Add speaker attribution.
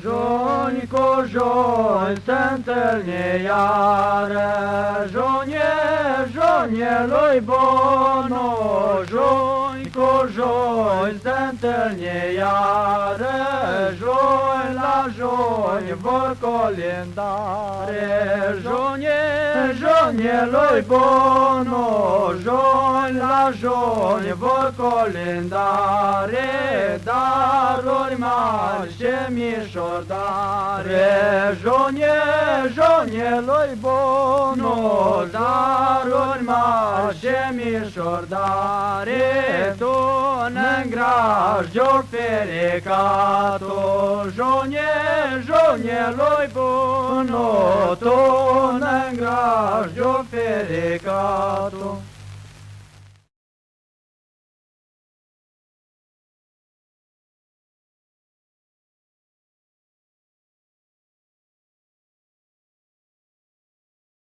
Speaker 1: Juni cu juni se întâlne iară, Junie lui Bonu, juni cu juni se întâlne iară, juni la juni vor colindare, Junie lui Bonu, juni la juni vor colindare, daruri mari și mișori dare, Junie lui Bonu, daruri mari și mișori dare, tu n-îngrași-o fericatul, Junie lui Bonu, tu n-îngrași-o fericatul.